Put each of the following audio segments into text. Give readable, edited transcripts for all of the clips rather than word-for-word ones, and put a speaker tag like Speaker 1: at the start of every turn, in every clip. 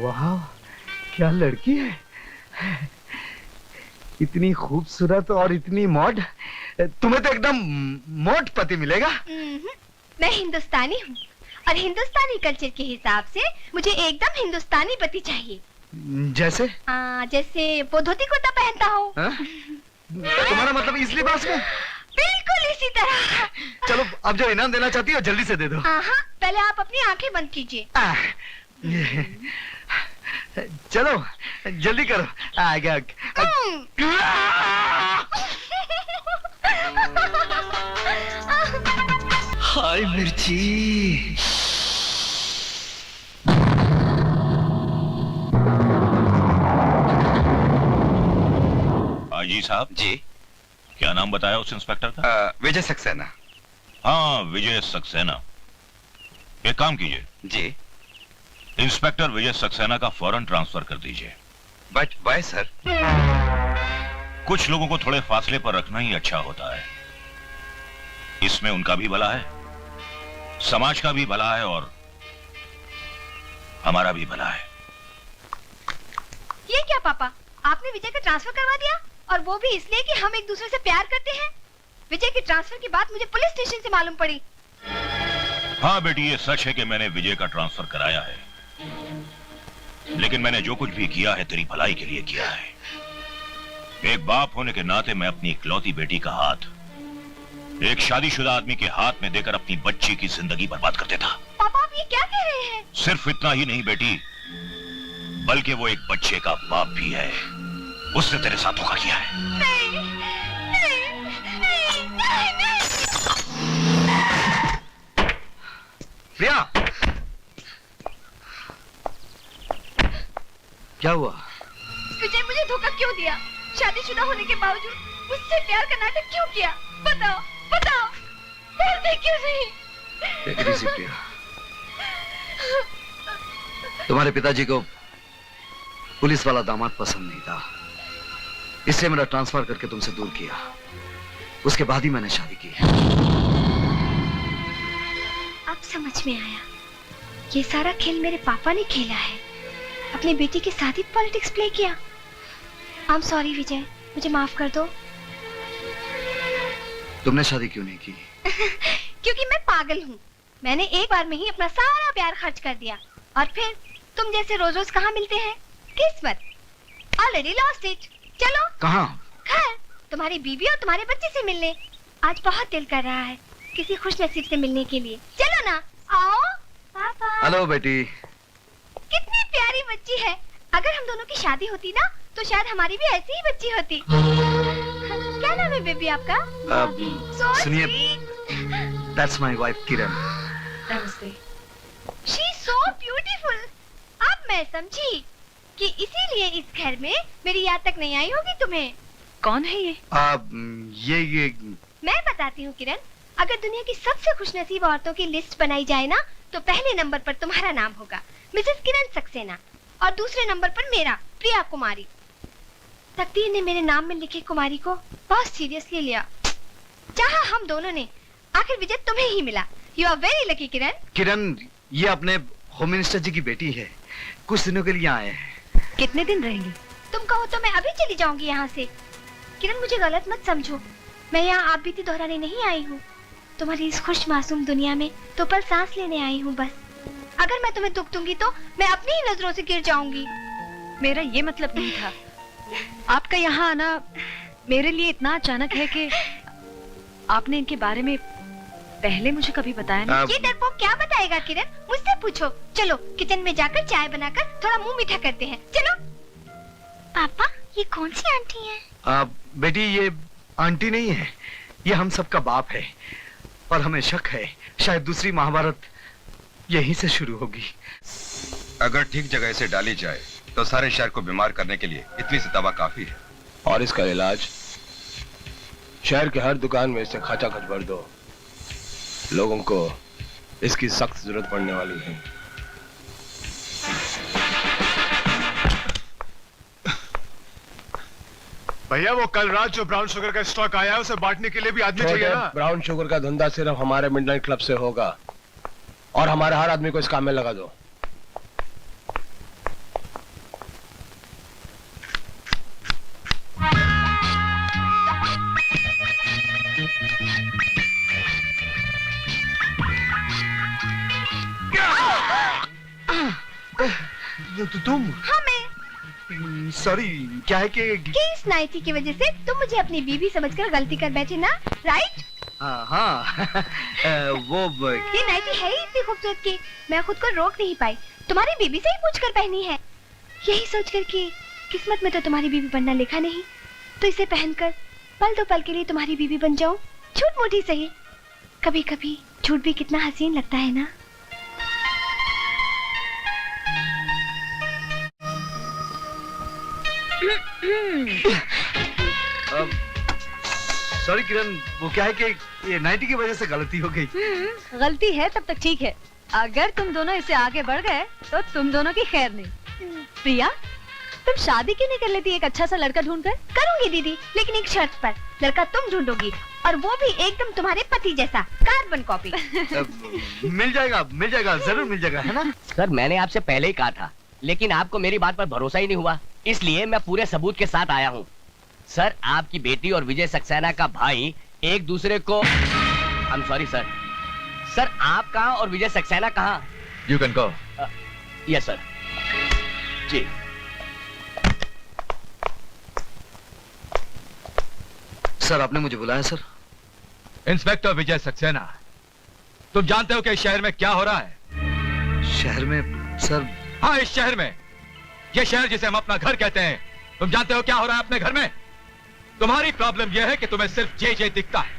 Speaker 1: वाह, क्या लड़की है, इतनी खूबसूरत और इतनी मॉड। तुम्हें तो एकदम मॉड पति मिलेगा।
Speaker 2: मैं हिंदुस्तानी हूँ और हिंदुस्तानी कल्चर के हिसाब से मुझे एकदम हिंदुस्तानी पति चाहिए।
Speaker 1: जैसे?
Speaker 2: जैसे वो धोती कुर्ता पहनता हो।
Speaker 1: तुम्हारा मतलब इस लिबास में?
Speaker 2: बिल्कुल इसी तरह।
Speaker 1: चलो अब जो इनाम देना चाहती हो जल्दी से दे दो।
Speaker 2: पहले आप अपनी आंखें बंद कीजिए।
Speaker 1: चलो जल्दी करो। हाय मिर्ची।
Speaker 3: जी साहब।
Speaker 4: जी
Speaker 3: क्या नाम बताया उस इंस्पेक्टर का?
Speaker 4: विजय सक्सेना।
Speaker 3: हाँ, विजय सक्सेना। एक काम कीजिए
Speaker 4: जी।
Speaker 3: इंस्पेक्टर विजय सक्सेना का फौरन ट्रांसफर कर दीजिए।
Speaker 4: But why sir?
Speaker 3: कुछ लोगों को थोड़े फासले पर रखना ही अच्छा होता है। इसमें उनका भी भला है, समाज का भी भला है और हमारा भी भला है।
Speaker 2: ये क्या पापा, आपने विजय का ट्रांसफर करवा दिया, और वो भी इसलिए कि हम एक दूसरे से प्यार करते हैं। विजय के ट्रांसफर की बात मुझे पुलिस स्टेशन से मालूम पड़ी।
Speaker 3: हाँ बेटी, ये सच है कि मैंने विजय का ट्रांसफर कराया है, लेकिन मैंने जो कुछ भी किया है तेरी भलाई के लिए किया है। एक बाप होने के नाते मैं अपनी इकलौती बेटी का हाथ एक शादीशुदा आदमी के हाथ में देकर अपनी बच्ची की जिंदगी बर्बाद कर देता।
Speaker 2: पापा आप ये क्या कह रहे हैं?
Speaker 3: सिर्फ इतना ही नहीं बेटी, बल्कि वो एक बच्चे का बाप भी है। उसने तेरे साथ धोखा किया है।
Speaker 2: नहीं, नहीं, नहीं, नहीं, नहीं।
Speaker 1: प्रिया, क्या हुआ?
Speaker 2: विजय मुझे धोखा क्यों दिया? शादीशुदा होने के बावजूद मुझसे प्यार का नाटक क्यों किया? बताओ, बताओ, बोलते क्यों नहीं?
Speaker 1: Take it easy, प्रिया। तुम्हारे पिताजी को पुलिस वाला दामाद पसंद नहीं था, इसलिए मेरा ट्रांसफर करके तुमसे दूर किया। उसके बाद ही मैंने शादी की।
Speaker 2: अब समझ में आया, ये सारा खेल मेरे पापा ने खेला है। अपनी बेटी के साथ ही पॉलिटिक्स प्ले किया। आई एम सॉरी विजय, मुझे माफ कर दो।
Speaker 1: तुमने शादी क्यों नहीं की?
Speaker 2: क्योंकि मैं पागल हूँ। मैंने एक बार में ही अपना सारा प्यार खर्च कर दिया, और फिर तुम जैसे रोज रोज कहाँ मिलते हैं? किस्मत, ऑलरेडी लॉस्ट इट। चलो।
Speaker 1: कहाँ?
Speaker 2: घर, तुम्हारी बीवी और तुम्हारे बच्चे से मिलने। आज बहुत दिल कर रहा है किसी खुश नसीब से मिलने के लिए। चलो ना, आओ। पापा।
Speaker 1: हेलो बेटी।
Speaker 2: कितनी प्यारी बच्ची है। अगर हम दोनों की शादी होती ना, तो शायद हमारी भी ऐसी ही बच्ची होती। क्या नाम है बेबी आपका?
Speaker 1: सुनिए, that's my wife किरण।
Speaker 2: नमस्ते। She is so beautiful। अब मैं समझी कि इसीलिए इस घर में मेरी याद तक नहीं आई होगी तुम्हें। कौन है ये?
Speaker 1: ये
Speaker 2: मैं बताती हूँ किरण, अगर दुनिया की सबसे खुशनसीब औरतों की लिस्ट बनाई जाए ना, तो पहले नंबर पर तुम्हारा नाम होगा, मिसेस किरण सक्सेना, और दूसरे नंबर पर मेरा, प्रिया कुमारी। तकदीर ने मेरे नाम में लिखे कुमारी को बहुत सीरियसली लिया। चाहा हम दोनों ने, आखिर विजय तुम्हें ही मिला। यू आर वेरी लकी किरण।
Speaker 1: किरण, ये अपने होम मिनिस्टर जी की बेटी है, कुछ दिनों के लिए आए हैं।
Speaker 2: कितने दिन रहेंगी? तुम कहो तो मैं अभी चली जाऊंगी यहाँ से। किरण मुझे गलत मत समझो, मैं यहाँ आप बीती दोहराने नहीं आई हूँ। तुम्हारी इस खुश मासूम दुनिया में तो पल सांस लेने आई हूँ बस। अगर मैं तुम्हें दुख दूंगी तो मैं अपनी ही नजरों से गिर जाऊंगी।
Speaker 5: मेरा ये मतलब नहीं था। आपका यहाँ आना मेरे लिए इतना अचानक है कि आपने इनके बारे में पहले मुझे कभी बताया नहीं।
Speaker 2: ये डरपोक क्या बताएगा किरण? मुझसे पूछो। चलो किचन में जाकर चाय बनाकर थोड़ा मुंह मीठा करते हैं। चलो। पापा, ये कौन सी आंटी है?
Speaker 1: बेटी, ये आंटी नहीं है, ये हम सबका बाप है, और हमें शक है शायद दूसरी महाभारत यहीं से शुरू होगी।
Speaker 4: अगर ठीक जगह से डाली जाए तो सारे शहर को बीमार करने के लिए इतनी सी दवा काफी है।
Speaker 6: और इसका इलाज शहर के हर दुकान में इसे खचाखच भर दो। लोगों को इसकी सख्त जरूरत पड़ने वाली है।
Speaker 7: भैया, वो कल रात जो ब्राउन शुगर का स्टॉक आया है उसे बांटने के लिए भी आदमी चाहिए ना।
Speaker 6: ब्राउन शुगर का धंधा सिर्फ हमारे मिडनाइट क्लब से होगा, और हमारे हर आदमी को इस काम में लगा दो।
Speaker 7: तुम?
Speaker 2: हाँ मैं।
Speaker 7: सॉरी, क्या है कि
Speaker 2: इस नाइटी की वजह से तुम मुझे अपनी बीवी समझकर गलती कर बैठे ना, राइट?
Speaker 1: हाँ वो
Speaker 2: ये नाइटी है ही इतनी खूबसूरत कि मैं खुद को रोक नहीं पाई। तुम्हारी बीबी से ही पूछकर पहनी है, यही सोचकर कि किस्मत में तो तुम्हारी बीवी बनना लिखा नहीं, तो इसे पहनकर पल दो पल के लिए तुम्हारी बीवी बन जाऊं। झूठ मूठी सही, कभी कभी झूठ भी कितना हसीन लगता है ना।
Speaker 1: सॉरी किरण, वो क्या है कि ये नाइटी की वजह से गलती हो गई।
Speaker 5: गलती है तब तक ठीक है, अगर तुम दोनों इससे आगे बढ़ गए तो तुम दोनों की खैर नहीं। प्रिया, तुम शादी क्यों नहीं कर लेती एक अच्छा सा लड़का ढूंढकर?
Speaker 2: करूंगी दीदी, लेकिन एक शर्त पर। लड़का तुम ढूंढोगी और वो भी एकदम तुम्हारे पति जैसा, कार्बन कॉपी।
Speaker 1: मिल जाएगा, जरूर मिल जाएगा, है ना?
Speaker 8: सर, मैंने आपसे पहले ही कहा था, लेकिन आपको मेरी बात पर भरोसा ही नहीं हुआ, इसलिए मैं पूरे सबूत के साथ आया हूँ। सर, आपकी बेटी और विजय सक्सेना का भाई एक दूसरे को I'm sorry सर। सर, आप कहाँ और विजय सक्सेना कहाँ?
Speaker 4: You can go.
Speaker 8: Yes sir. जी।
Speaker 1: सर, आपने मुझे बुलाया सर?
Speaker 4: इंस्पेक्टर विजय सक्सेना, तुम जानते हो कि इस शहर में क्या हो रहा है?
Speaker 1: शहर में सर?
Speaker 4: हाँ, इस शहर में, ये शहर जिसे हम अपना घर कहते हैं, तुम जानते हो क्या हो रहा है अपने घर में? तुम्हारी प्रॉब्लम यह है कि तुम्हें सिर्फ जे दिखता है,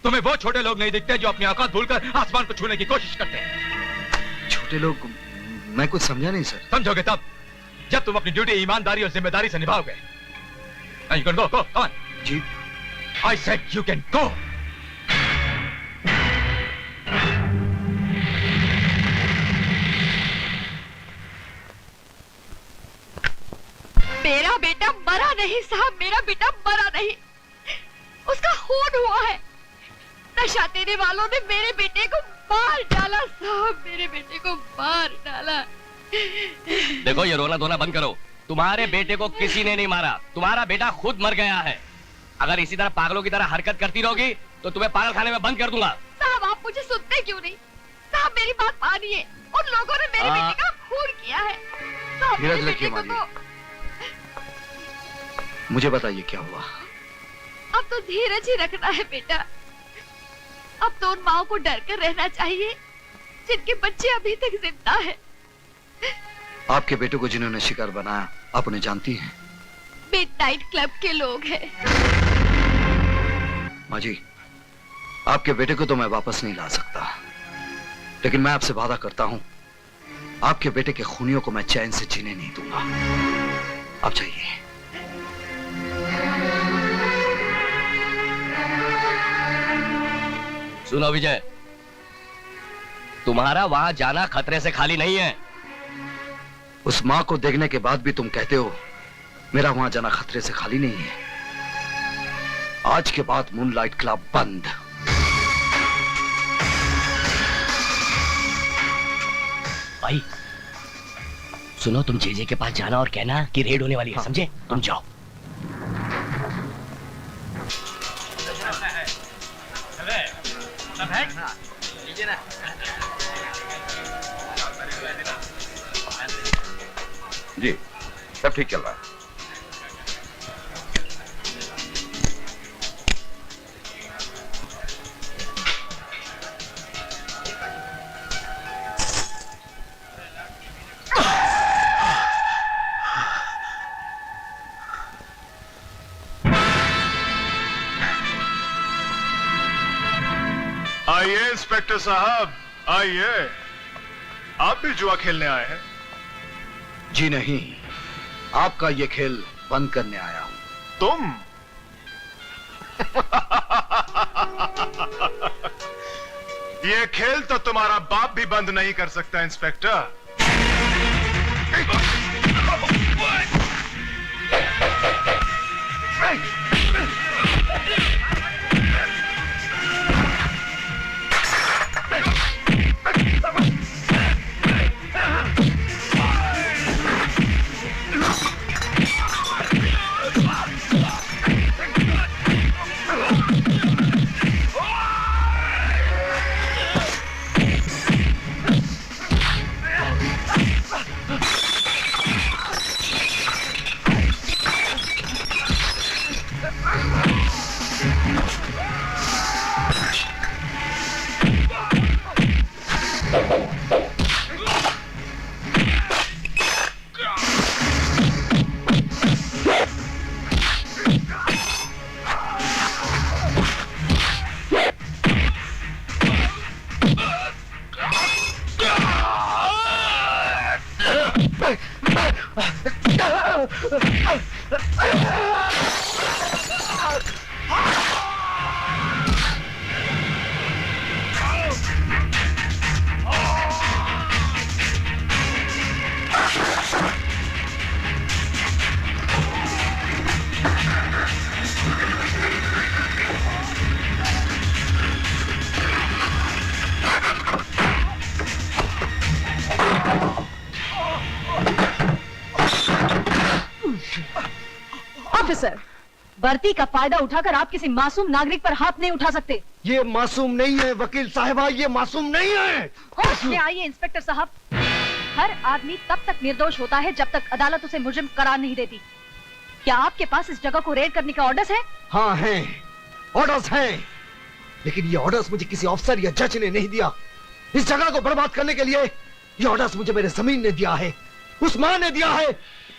Speaker 4: तुम्हें वो छोटे लोग नहीं दिखते जो अपनी औकात भूलकर आसमान को छूने की कोशिश करते हैं।
Speaker 1: छोटे लोग? मैं कुछ समझा नहीं सर।
Speaker 4: समझोगे तब जब तुम अपनी ड्यूटी ईमानदारी और जिम्मेदारी से निभाओगे। You can go, come on.
Speaker 1: Ji.
Speaker 4: I said you can go.
Speaker 5: मेरा बेटा मरा नहीं साहब, मेरा बेटा मरा नहीं, उसका खून हुआ है। नशा देने वालों ने मेरे बेटे को मार डाला साहब, मेरे बेटे को मार डाला।
Speaker 8: देखो, ये रोना धोना बंद करो। तुम्हारे बेटे को किसी ने नहीं मारा, तुम्हारा बेटा खुद मर गया है। अगर इसी तरह पागलों की तरह हरकत करती रहोगी तो तुम्हें पागल खाने में बंद कर दूंगा।
Speaker 5: साहब, आप मुझे सुनते क्यों नहीं? साहब, मेरी बात मानिए, उन लोगों ने मेरे बेटे का खून किया है साहब।
Speaker 1: धीरज
Speaker 5: मेरे
Speaker 1: रखिए
Speaker 5: बेटे को
Speaker 1: मालिक। मुझे बताइए क्या हुआ?
Speaker 5: अब तो धीरज ही रखना है बेटा। अब तो उन माओ को डर कर रहना चाहिए जिनके बच्चे अभी तक जिंदा है।
Speaker 1: आपके बेटे को जिन्होंने शिकार बनाया, आप उन्हें जानती हैं?
Speaker 5: मिडनाइट क्लब के लोग हैं।
Speaker 1: माँ जी, आपके बेटे को तो मैं वापस नहीं ला सकता, लेकिन मैं आपसे वादा करता हूं, आपके बेटे के खूनियों को मैं चैन से जीने नहीं दूंगा। आप जाइए।
Speaker 8: सुनो विजय, तुम्हारा वहां जाना खतरे से खाली नहीं है।
Speaker 1: उस माँ को देखने के बाद भी तुम कहते हो मेरा वहां जाना खतरे से खाली नहीं है। आज के बाद मूनलाइट क्लब बंद।
Speaker 8: भाई सुनो, तुम जेजे के पास जाना और कहना कि रेड होने वाली है। समझे? तुम जाओ।
Speaker 4: जी, सब ठीक चल रहा है।
Speaker 7: आइए इंस्पेक्टर साहब, आइए। आप भी जुआ खेलने आए हैं?
Speaker 1: जी नहीं, आपका ये खेल बंद करने आया हूं।
Speaker 7: तुम? ये खेल तो तुम्हारा बाप भी बंद नहीं कर सकता इंस्पेक्टर।
Speaker 5: ऑफिसर, भर्ती का फायदा उठाकर आप किसी मासूम नागरिक पर हाथ नहीं उठा सकते।
Speaker 1: ये मासूम नहीं है वकील साहिबा, ये मासूम नहीं है।
Speaker 5: होश में आइए इंस्पेक्टर साहब। हर आदमी तब तक निर्दोष होता है जब तक अदालत उसे मुजरिम करार नहीं देती। क्या आपके पास इस जगह को रेड करने का ऑर्डर्स है?
Speaker 1: हाँ हैं, ऑर्डर्स हैं, लेकिन ये ऑर्डर्स मुझे किसी ऑफिसर या जज ने नहीं दिया। इस जगह को बर्बाद करने के लिए ये ऑर्डर्स मुझे मेरे जमीन ने दिया है, उस मां ने दिया है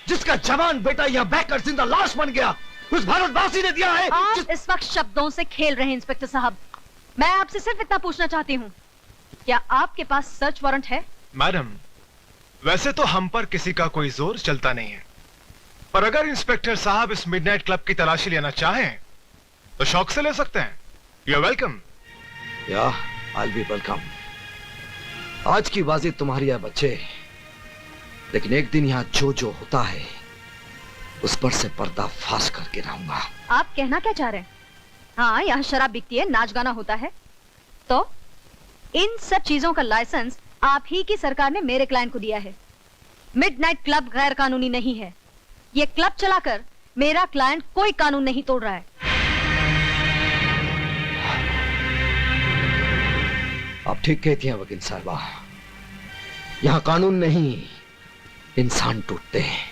Speaker 1: जिसका जवान बेटा यहाँ बैठकर जिंदा लाश बन गया, उस भारतवासी ने दिया है।
Speaker 5: आप इस वक्त शब्दों से खेल रहे हैं इंस्पेक्टर साहब। मैं आपसे सिर्फ इतना पूछना चाहती हूँ, क्या आपके पास सर्च वारंट है?
Speaker 7: मैडम, वैसे तो हम पर किसी का कोई जोर चलता नहीं है, पर अगर इंस्पेक्टर साहब इस मिडनाइट क्लब की तलाशी लेना चाहें तो शौक से ले सकते हैं। You are welcome.
Speaker 1: या आई बी वेलकम। आज की बाजी तुम्हारी है बच्चे, लेकिन एक दिन यहाँ जो जो होता है उस पर से पर्दा फाश करके रहूंगा।
Speaker 5: आप कहना क्या चाह रहे हैं? हाँ, यहाँ शराब बिकती है, नाच गाना होता है, तो इन सब चीजों का लाइसेंस आप ही की सरकार ने मेरे क्लाइंट को दिया है। मिडनाइट क्लब गैर कानूनी नहीं है। ये क्लब चलाकर मेरा क्लाइंट कोई कानून नहीं तोड़ रहा है।
Speaker 1: आप ठीक कहती हैं वकील साहबा, यहाँ कानून नहीं इंसान टूटते हैं,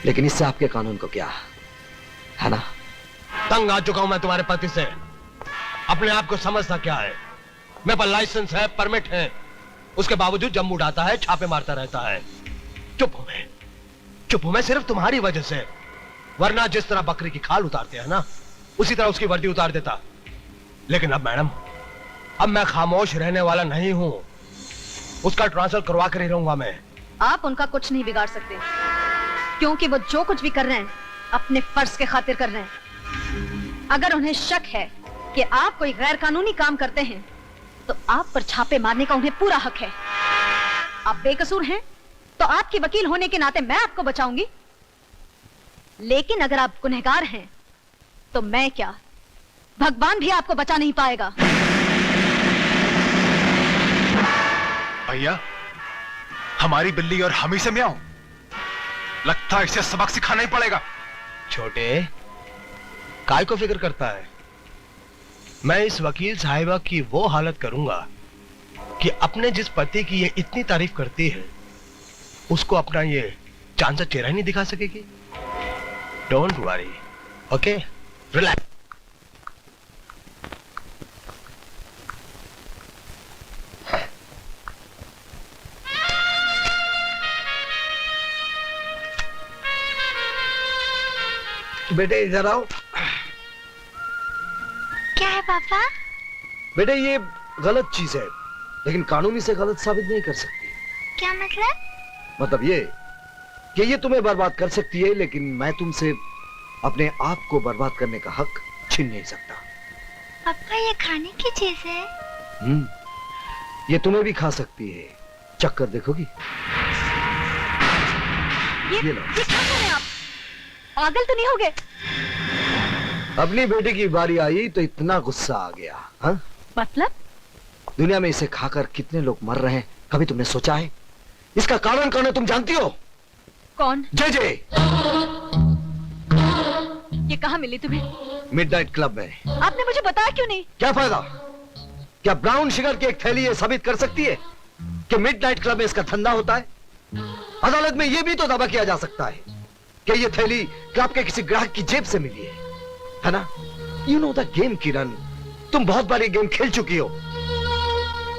Speaker 1: लेकिन इससे आपके कानून को क्या है ना?
Speaker 6: तंग आ चुका हूं मैं तुम्हारे पति से। अपने आप को समझता क्या है? मेरे पास लाइसेंस है, परमिट है, उसके बावजूद जम उड़ाता है, छापे मारता रहता है। चुप हूं मैं सिर्फ तुम्हारी वजह से, वरना जिस तरह बकरी की खाल उतारते हैं ना, उसी तरह उसकी वर्दी उतार देता। लेकिन अब मैडम, अब मैं खामोश रहने वाला नहीं हूं, उसका ट्रांसफर करवा कर ही रहूंगा मैं।
Speaker 5: आप उनका कुछ नहीं बिगाड़ सकते, क्योंकि वो जो कुछ भी कर रहे हैं अपने फर्ज के खातिर कर रहे हैं। अगर उन्हें शक है कि आप कोई गैर कानूनी काम करते हैं, तो आप पर छापे मारने का उन्हें पूरा हक है। आप बेकसूर हैं, तो आपकी वकील होने के नाते मैं आपको बचाऊंगी, लेकिन अगर आप गुनहगार हैं, तो मैं क्या, भगवान भी आपको बचा नहीं पाएगा।
Speaker 7: भैया, हमारी बिल्ली और हम ही से म्याऊं, लगता है इसे सबक सिखाना ही पड़ेगा।
Speaker 6: छोटे, काय को फिक्र करता है? मैं इस वकील साहिबा की वो हालत करूंगा कि अपने जिस पति की ये इतनी तारीफ करती है, उसको अपना ये चांद सा चेहरा ही नहीं दिखा सकेगी। Don't worry, okay, relax.
Speaker 1: बेटे इधर आओ।
Speaker 2: क्या है पापा?
Speaker 1: बेटे ये गलत चीज है, लेकिन कानूनी से गलत साबित नहीं कर सकती।
Speaker 2: क्या मतलब?
Speaker 1: मतलब ये कि ये तुम्हें बर्बाद कर सकती है, लेकिन मैं तुमसे अपने आप को बर्बाद करने का हक छीन नहीं सकता।
Speaker 2: पापा ये खाने की चीज है?
Speaker 1: ये तुम्हें भी खा सकती है, चक्कर देखोगी?
Speaker 5: ये
Speaker 1: लो।
Speaker 5: क्या कर रहे हैं आप? पागल तो नहीं हो गए?
Speaker 1: अपनी बेटी की बारी आई तो इतना गुस्सा आ गया। हाँ?
Speaker 5: मतलब?
Speaker 1: दुनिया में इसे खाकर कितने लोग मर रहे हैं, कभी तुमने सोचा है? इसका कारण कौन है तुम जानती हो?
Speaker 5: कौन?
Speaker 1: जय जय।
Speaker 5: ये कहाँ मिली तुम्हें?
Speaker 1: मिडनाइट क्लब में।
Speaker 5: आपने मुझे बताया क्यों नहीं?
Speaker 1: क्या फायदा? क्या ब्राउन शुगर की एक थैली ये साबित कर सकती है कि मिडनाइट क्लब में इसका धंधा होता है? अदालत में यह भी तो दावा किया जा सकता है कि ये थैली क्लब के किसी ग्राहक की जेब से मिली है ना? यू नो द गेम किरण, तुम बहुत बार ये गेम खेल चुकी हो।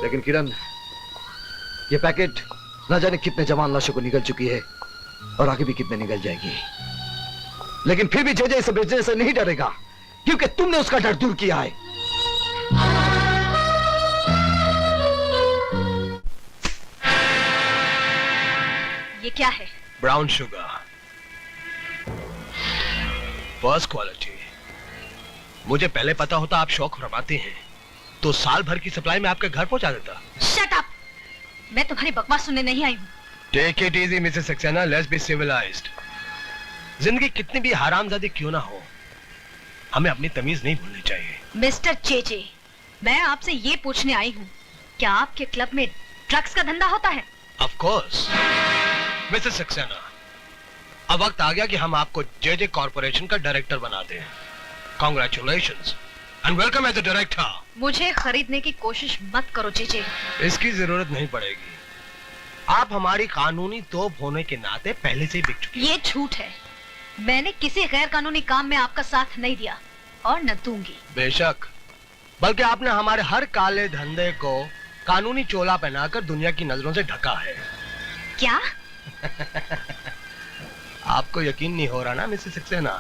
Speaker 1: लेकिन किरण, ये पैकेट न जाने कितने जवान लाशों को निगल चुकी है और आगे भी कितने निगल जाएगी। लेकिन फिर भी जय इसे बेचने से नहीं डरेगा, क्योंकि तुमने उसका डर दूर किया है।
Speaker 5: ये क्या है?
Speaker 6: Brown sugar, first quality. मुझे पहले पता होता आप शौक फरमाते हैं तो साल भर की सप्लाई में आपके घर पहुंचा देता।
Speaker 5: Shut up! मैं तुम्हारी बकवास सुनने नहीं आई हूँ।
Speaker 6: Take it easy Mrs Saxena, let's be civilised. जिंदगी कितनी भी हरामजादी क्यों ना हो, हमें अपनी तमीज नहीं भूलनी चाहिए।
Speaker 5: मिस्टर जेजे, मैं आपसे ये पूछने आई हूँ, क्या आपके क्लब में ड्रग्स का धंधा होता है?
Speaker 6: ऑफ कोर्स मिसेस सक्सेना, अब वक्त आ गया कि हम आपको जेजे कॉर्पोरेशन का डायरेक्टर बना दें। Congratulations and welcome as a director.
Speaker 5: मुझे खरीदने की कोशिश मत करो जेजे।
Speaker 6: इसकी जरूरत नहीं पड़ेगी, आप हमारी कानूनी तोप होने के नाते पहले से ही बिक चुकी।
Speaker 5: ये झूठ है, मैंने किसी गैर कानूनी काम में आपका साथ नहीं दिया और न दूंगी।
Speaker 6: बेशक, बल्कि आपने हमारे हर काले धंधे को कानूनी चोला पहनाकर दुनिया की नजरों से ढका है।
Speaker 5: क्या?
Speaker 6: आपको यकीन नहीं हो रहा ना मिसेस सक्सेना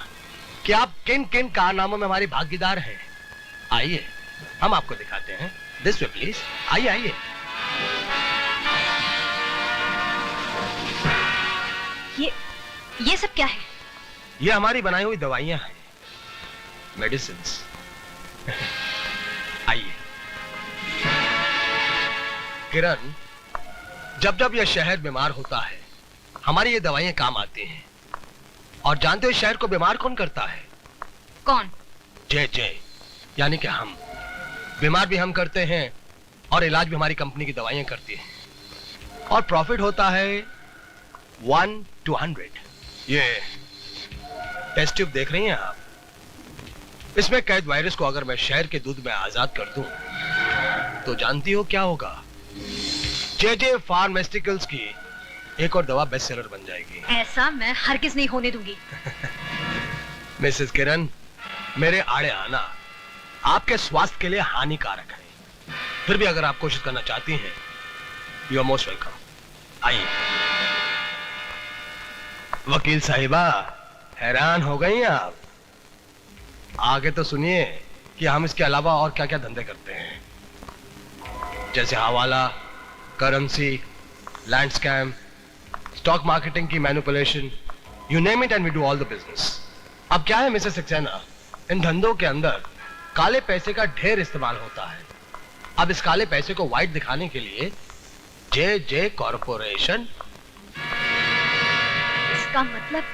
Speaker 6: कि आप किन किन कारनामों में हमारी भागीदार हैं? आइए हम आपको दिखाते हैं। दिस वे प्लीज, आइए आइए।
Speaker 5: ये सब क्या है?
Speaker 6: ये हमारी बनाई हुई दवाइयां हैं, मेडिसिन्स। आइए। किरण, जब जब यह शहर बीमार होता है हमारी ये दवाइयां काम आती हैं। और जानते हो शहर को बीमार कौन करता है?
Speaker 5: कौन?
Speaker 6: जे यानी कि हम। बीमार भी हम करते हैं और इलाज भी हमारी कंपनी की दवाइयां करती हैं। और प्रॉफिट होता है 1 to 100। ये टेस्ट ट्यूब देख रही हैं आप, इसमें कैद वायरस को अगर मैं शहर के दूध में आजाद कर दूं तो जानती हो क्या होगा? जे फार्मास्यूटिकल्स की एक और दवा बेस्ट सेलर बन जाएगी।
Speaker 5: ऐसा मैं हरगिज नहीं होने दूंगी।
Speaker 6: मिसेस किरण, मेरे आड़े आना आपके स्वास्थ्य के लिए हानिकारक है। फिर भी अगर आप कोशिश करना चाहती हैं, यू आर मोस्ट वेलकम। आइए। वकील साहिबा, हैरान हो गई आप? आगे तो सुनिए कि हम इसके अलावा और क्या क्या धंधे करते हैं, जैसे हवाला, currency, land scam, stock marketing की manipulation, you name it and we do all the business. अब क्या है मिसेस सक्सेना, इन धंधों के अंदर काले पैसे का ढेर इस्तेमाल होता है। अब इस काले पैसे को व्हाइट दिखाने के लिए जे कॉर्पोरेशन।
Speaker 5: इसका मतलब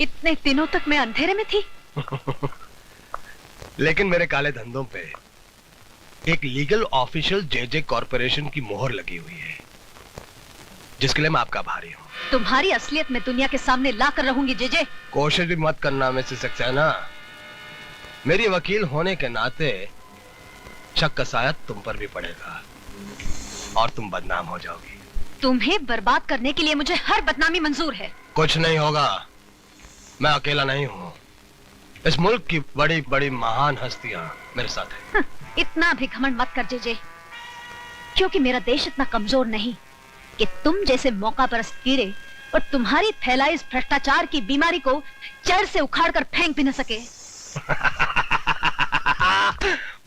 Speaker 5: इतने दिनों तक मैं अंधेरे में थी।
Speaker 6: लेकिन मेरे काले धंधों पे एक लीगल ऑफिशियल जे कॉर्पोरेशन की मोहर लगी हुई है, जिसके लिए मैं आपका आभारी हूँ।
Speaker 5: तुम्हारी असलियत में दुनिया के सामने लाकर रहूंगी जे।
Speaker 6: कोशिश भी मत करना मिसेस सक्सेना, मेरी वकील होने के नाते शक का साया तुम पर भी पड़ेगा और तुम बदनाम हो जाओगी।
Speaker 5: तुम्हें बर्बाद करने के लिए मुझे हर बदनामी मंजूर है।
Speaker 6: कुछ नहीं होगा, मैं अकेला नहीं हूँ, इस मुल्क की बड़ी बड़ी महान हस्तियां मेरे साथ हैं।
Speaker 5: इतना भी घमंड मत कर जे, क्योंकि मेरा देश इतना कमजोर नहीं कि तुम जैसे मौका परस्त कीड़े और तुम्हारी फैलाई इस भ्रष्टाचार की बीमारी को जड़ से उखाड़ कर फेंक भी न सके।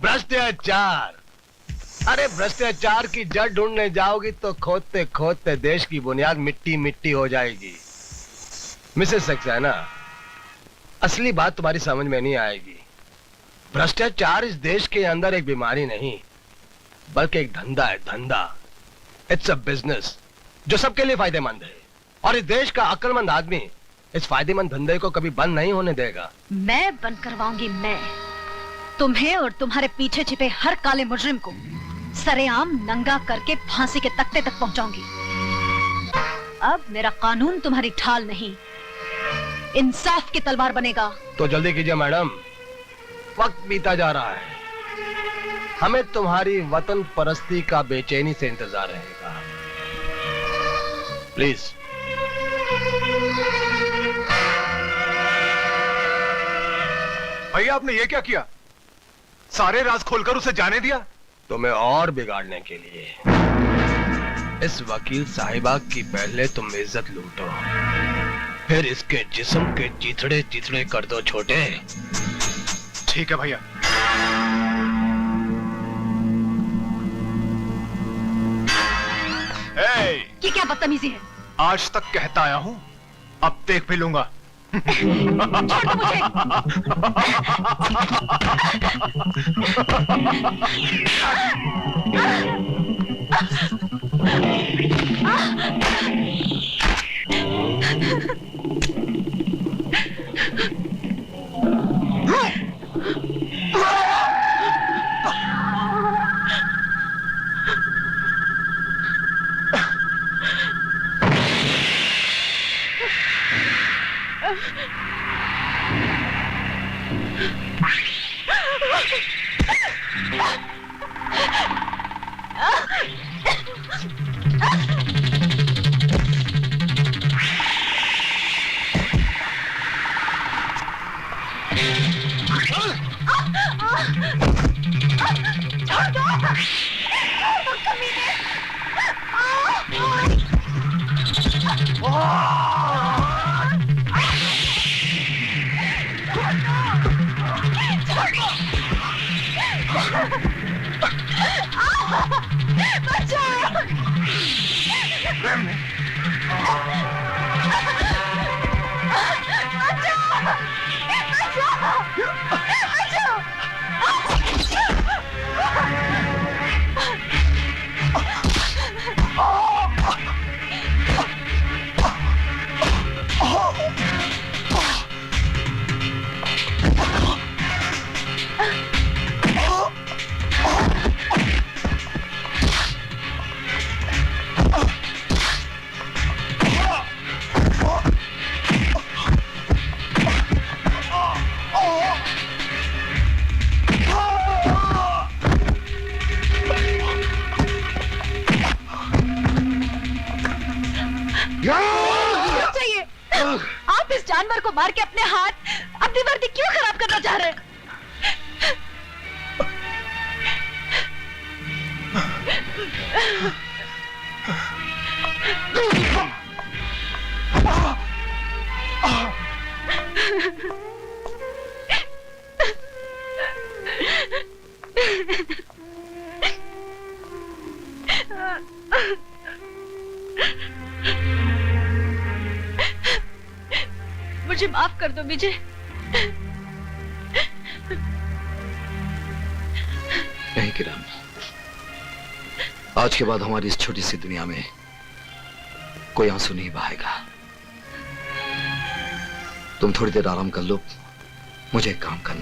Speaker 6: भ्रष्टाचार? अरे भ्रष्टाचार की जड़ ढूंढने जाओगी तो खोदते खोदते देश की बुनियाद मिट्टी मिट्टी हो जाएगी। मिसेस सक्सेना, असली बात तुम्हारी समझ में नहीं आएगी। भ्रष्टाचार इस देश के अंदर एक बीमारी नहीं बल्कि एक धंधा है, धंधा। इट्स अ बिजनेस जो सबके लिए फायदेमंद है, और इस देश का अक्लमंद आदमी इस फायदेमंद धंधे को कभी बंद नहीं होने देगा।
Speaker 5: मैं बंद करवाऊंगी, मैं तुम्हें और तुम्हारे पीछे छिपे हर काले मुजरिम को सरेआम नंगा करके फांसी के तख्ते तक पहुंचाऊंगी। अब मेरा कानून तुम्हारी ढाल नहीं, इंसाफ की तलवार बनेगा। तो
Speaker 6: जल्दी कीजिए मैडम, वक्त बीता जा रहा है। हमें तुम्हारी वतन परस्ती का बेचैनी से इंतजार रहेगा। प्लीज।
Speaker 7: भैया, आपने ये क्या किया? सारे राज खोलकर उसे जाने दिया?
Speaker 6: तुम्हें और बिगाड़ने के लिए। इस वकील साहिबा की पहले तुम इज्जत लूटो, फिर इसके जिस्म के चिथड़े चिथड़े कर दो छोटे।
Speaker 7: ठीक है भैया।
Speaker 5: ये क्या बदतमीजी है?
Speaker 7: आज तक कहता आया हूं, अब देख भी लूंगा।
Speaker 5: छोड़ दो मुझे। चाहिए आप इस जानवर को मार के अपने हाथ अपनी वर्दी क्यों खराब करना चाह रहे हैं? मुझे माफ कर दो विजय।
Speaker 1: नहीं किरण, आज के बाद हमारी इस छोटी सी दुनिया में कोई आंसू नहीं बहाएगा। तुम थोड़ी देर आराम कर लो, मुझे एक काम करना है।